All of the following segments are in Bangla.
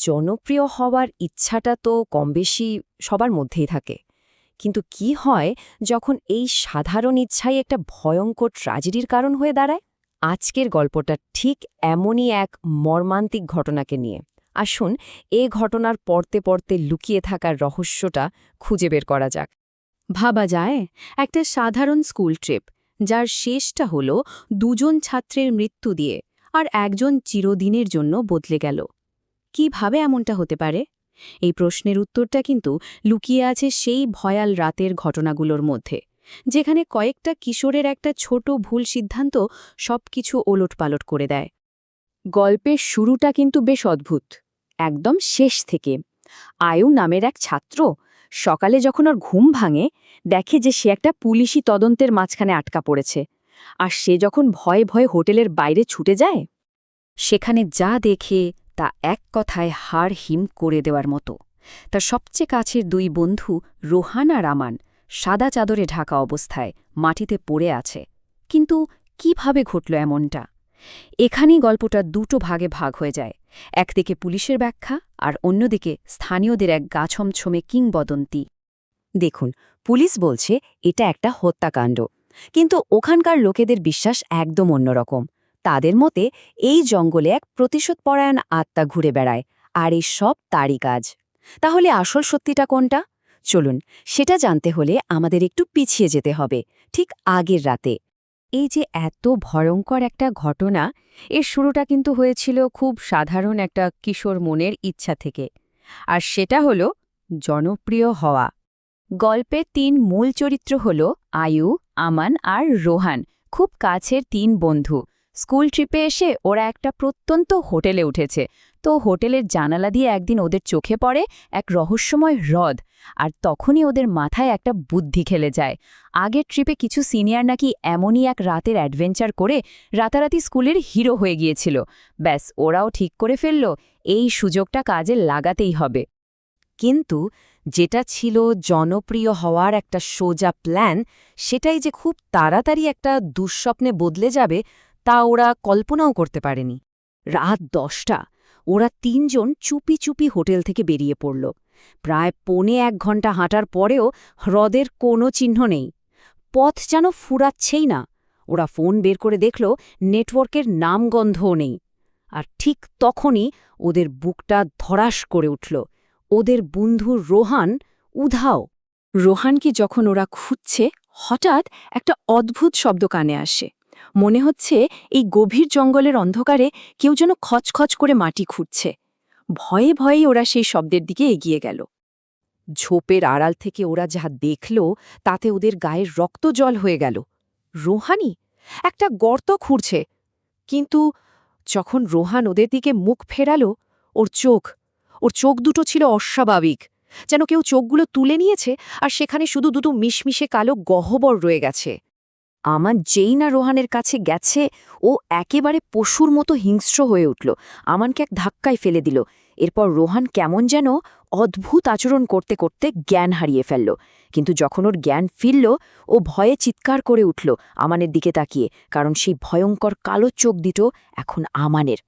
জনপ্রিয় হওয়ার ইচ্ছাটা তো কমবেশি সবার মধ্যেই থাকে, কিন্তু কি হয় যখন এই সাধারণ ইচ্ছাই একটা ভয়ঙ্কর ট্র্যাজেডির কারণ হয়ে দাঁড়ায়? আজকের গল্পটা ঠিক এমনই এক মর্মান্তিক ঘটনাকে নিয়ে। আসুন এ ঘটনার পড়তে পড়তে লুকিয়ে থাকার রহস্যটা খুঁজে বের করা যাক। ভাবা যায় একটা সাধারণ স্কুল ট্রিপ, যার শেষটা হলো দুজন ছাত্রের মৃত্যু দিয়ে, আর একজন চিরদিনের জন্য বদলে গেল। কিভাবে এমনটা হতে পারে? এই প্রশ্নের উত্তরটা কিন্তু লুকিয়ে আছে সেই ভয়াল রাতের ঘটনাগুলোর মধ্যে, যেখানে কয়েকটা কিশোরের একটা ছোট ভুল সিদ্ধান্ত সবকিছু ওলটপালট করে দেয়। গল্পের শুরুটা কিন্তু বেশ অদ্ভুত। একদম শেষ থেকে আয়ু নামের এক ছাত্র সকালে যখন ওর ঘুম ভাঙে, দেখে যে সে একটা পুলিশি তদন্তের মাঝখানে আটকা পড়েছে। আর সে যখন ভয়ে ভয়ে হোটেলের বাইরে ছুটে যায়, সেখানে যা দেখে তা এক কথায় হাড় হিম করে দেওয়ার মতো। তার সবচেয়ে কাছের দুই বন্ধু রোহান আর আমান সাদা চাদরে ঢাকা অবস্থায় মাটিতে পড়ে আছে। কিন্তু কিভাবে ঘটল এমনটা? এখানেই গল্পটা দুটো ভাগে ভাগ হয়ে যায়। একদিকে পুলিশের ব্যাখ্যা আর অন্যদিকে স্থানীয়দের এক গাছমছমে কিংবদন্তি। দেখুন, পুলিশ বলছে এটা একটা হত্যাকাণ্ড, কিন্তু ওখানকার লোকেদের বিশ্বাস একদম অন্যরকম। তাদের মতে এই জঙ্গলে এক প্রতিশোধপরায়ণ আত্মা ঘুরে বেড়ায়, আর এই সব তারই কাজ। তাহলে আসল সত্যিটা কোনটা? চলুন, সেটা জানতে হলে আমাদের একটু পিছিয়ে যেতে হবে, ঠিক আগের রাতে। এই যে এত ভয়ঙ্কর একটা ঘটনা, এর শুরুটা কিন্তু হয়েছিল খুব সাধারণ একটা কিশোর মনের ইচ্ছা থেকে। আর সেটা হলো জনপ্রিয় হওয়া। গল্পে তিন মূল চরিত্র হল আয়ু, আমান আর রোহান, খুব কাছের তিন বন্ধু। স্কুল ট্রিপে এসে ওরা একটা প্রত্যন্ত হোটেলে উঠেছে। তো হোটেলের জানালা দিয়ে একদিন ওদের চোখে পড়ে এক রহস্যময় হ্রদ। আর তখনই ওদের মাথায় একটা বুদ্ধি খেলে যায়। আগের ট্রিপে কিছু সিনিয়র নাকি এমনই এক রাতের অ্যাডভেঞ্চার করে রাতারাতি স্কুলের হিরো হয়ে গিয়েছিল। ব্যাস, ওরাও ঠিক করে ফেলল এই সুযোগটা কাজে লাগাতেই হবে। কিন্তু যেটা ছিল জনপ্রিয় হওয়ার একটা সোজা প্ল্যান, সেটাই যে খুব তাড়াতাড়ি একটা দুঃস্বপ্নে বদলে যাবে, তা ওরা কল্পনাও করতে পারেনি। রাত 10টা, ওরা তিনজন চুপি চুপি হোটেল থেকে বেরিয়ে পড়ল। প্রায় 1.25 ঘন্টা হাঁটার পরেও হ্রদের কোনো চিহ্ন নেই। পথ যেন ফুরাচ্ছেই না। ওরা ফোন বের করে দেখল নেটওয়ার্কের নামগন্ধও নেই। আর ঠিক তখনই ওদের বুকটা ধড়াস করে উঠল। ওদের বন্ধু রোহান উধাও। রোহানকে যখন ওরা খুঁজছে, হঠাৎ একটা অদ্ভুত শব্দ কানে আসে। মনে হচ্ছে এই গভীর জঙ্গলের অন্ধকারে কেউ যেন খচখচ করে মাটি খুঁড়ছে। ভয়ে ভয়েই ওরা সেই শব্দের দিকে এগিয়ে গেল। ঝোপের আড়াল থেকে ওরা যা দেখল, তাতে ওদের গায়ের রক্ত জল হয়ে গেল। রোহানই একটা গর্ত খুঁড়ছে। কিন্তু যখন রোহান ওদের দিকে মুখ ফেরালো, ওর চোখ দুটো ছিল অস্বাভাবিক, যেন কেউ চোখগুলো তুলে নিয়েছে আর সেখানে শুধু দুটো মিশমিশে কালো গহ্বর রয়ে গেছে। আমান যেই না রোহানের কাছে গেছে, ও একেবারে পশুর মতো হিংস্র হয়ে উঠল। আমানকে এক ধাক্কায় ফেলে দিল। এরপর রোহান কেমন যেন অদ্ভুত আচরণ করতে করতে জ্ঞান হারিয়ে ফেলল। কিন্তু যখন ওর জ্ঞান ফিরল, ও ভয়ে চিৎকার করে উঠল আমানের দিকে তাকিয়ে, কারণ সেই ভয়ঙ্কর কালো চোখ দুটো এখন আমানের।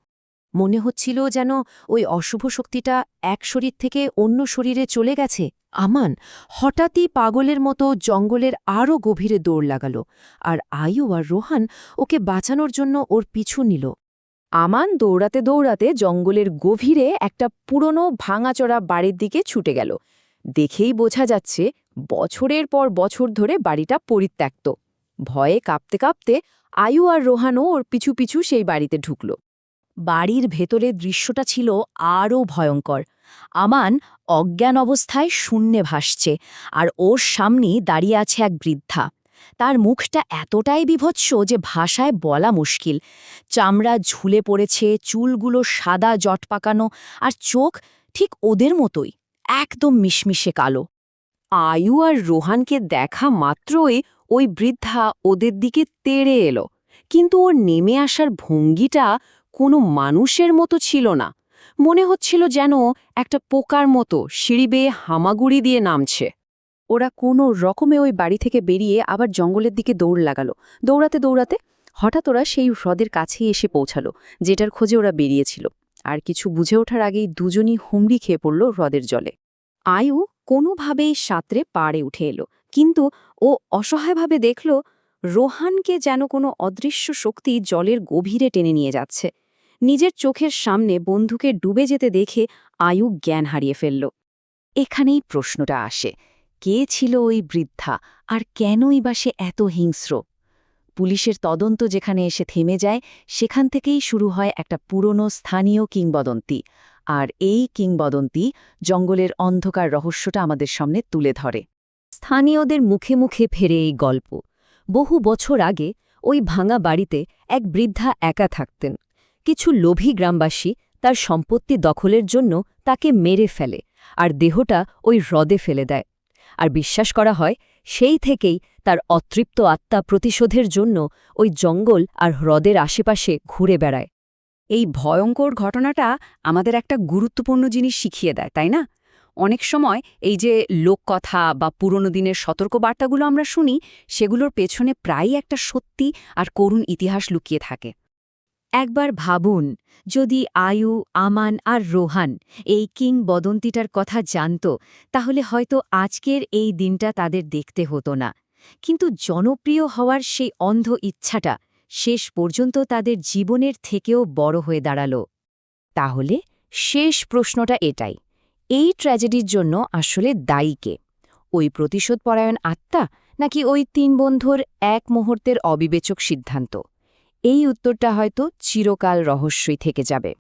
মনে হচ্ছিল যেন ওই অশুভ শক্তিটা এক শরীর থেকে অন্য শরীরে চলে গেছে। আমান হঠাৎই পাগলের মতো জঙ্গলের আরও গভীরে দৌড় লাগাল, আর আয়ু আর রোহান ওকে বাঁচানোর জন্য ওর পিছু নিল। আমান দৌড়াতে দৌড়াতে জঙ্গলের গভীরে একটা পুরনো ভাঙাচোরা বাড়ির দিকে ছুটে গেল। দেখেই বোঝা যাচ্ছে বছরের পর বছর ধরে বাড়িটা পরিত্যক্ত। ভয়ে কাঁপতে কাঁপতে আয়ু আর রোহানও ওর পিছু পিছু সেই বাড়িতে ঢুকল। বাড়ির ভেতরের দৃশ্যটা ছিল আরও ভয়ঙ্কর। আমান অজ্ঞান অবস্থায় শূন্যে ভাসছে, আর ওর সামনেই দাঁড়িয়ে আছে এক বৃদ্ধা। তার মুখটা এতটাই বিভৎস যে ভাষায় বলা মুশকিল। চামড়া ঝুলে পড়েছে, চুলগুলো সাদা জট পাকানো, আর চোখ ঠিক ওদের মতোই, একদম মিশমিশে কালো। আয়ু আর রোহানকে দেখা মাত্রই ওই বৃদ্ধা ওদের দিকে তেড়ে এলো, কিন্তু ওর নেমে আসার ভঙ্গিটা কোনো মানুষের মতো ছিল না। মনে হচ্ছিল যেন একটা পোকার মতো সিঁড়ি বেয়ে হামাগুড়ি দিয়ে নামছে। ওরা কোনো রকমে ওই বাড়ি থেকে বেরিয়ে আবার জঙ্গলের দিকে দৌড় লাগালো। দৌড়াতে দৌড়াতে হঠাৎ ওরা সেই হ্রদের কাছেই এসে পৌঁছালো, যেটার খোঁজে ওরা বেরিয়েছিল। আর কিছু বুঝে ওঠার আগেই দুজনই হুমড়ি খেয়ে পড়ল হ্রদের জলে। আয়ু কোনোভাবেই সাঁতরে পাড়ে উঠে এলো, কিন্তু ও অসহায়ভাবে দেখল রোহানকে যেন কোনো অদৃশ্য শক্তি জলের গভীরে টেনে নিয়ে যাচ্ছে। নিজের চোখের সামনে বন্ধুকে ডুবে যেতে দেখে আয়ু জ্ঞান হারিয়ে ফেলল। এখানেই প্রশ্নটা আসে, কে ছিল ওই বৃদ্ধা, আর কেনই বা সে এত হিংস্র? পুলিশের তদন্ত যেখানে এসে থেমে যায়, সেখান থেকেই শুরু হয় একটা পুরনো স্থানীয় কিংবদন্তি। আর এই কিংবদন্তি জঙ্গলের অন্ধকার রহস্যটা আমাদের সামনে তুলে ধরে। স্থানীয়দের মুখে মুখে ফেরে এই গল্প। বহু বছর আগে ওই ভাঙা বাড়িতে এক বৃদ্ধা একা থাকতেন। কিছু লোভী গ্রামবাসী তার সম্পত্তি দখলের জন্য তাকে মেরে ফেলে আর দেহটা ওই হ্রদে ফেলে দেয়। আর বিশ্বাস করা হয় সেই থেকেই তার অতৃপ্ত আত্মা প্রতিশোধের জন্য ওই জঙ্গল আর হ্রদের আশেপাশে ঘুরে বেড়ায়। এই ভয়ঙ্কর ঘটনাটা আমাদের একটা গুরুত্বপূর্ণ জিনিস শিখিয়ে দেয়, তাই না? অনেক সময় এই যে লোককথা বা পুরনো দিনের সতর্কবার্তাগুলো আমরা শুনি, সেগুলোর পেছনে প্রায়ই একটা সত্যি আর করুণ ইতিহাস লুকিয়ে থাকে। একবার ভাবুন, যদি আয়ু, আমান আর রোহান এই কিংবদন্তিটার কথা জানত, তাহলে হয়তো আজকের এই দিনটা তাদের দেখতে হতো না। কিন্তু জনপ্রিয় হওয়ার সেই অন্ধ ইচ্ছাটা শেষ পর্যন্ত তাদের জীবনের থেকেও বড় হয়ে দাঁড়াল। তাহলে শেষ প্রশ্নটা এটাই, এই ট্র্যাজেডির জন্য আসলে দায়ী কে? ওই প্রতিশোধপরায়ণ আত্মা, নাকি ওই ৩ বন্ধুর এক মুহূর্তের অবিবেচক সিদ্ধান্ত? এই উত্তরটা হয়তো চিরকাল রহস্যই থেকে যাবে।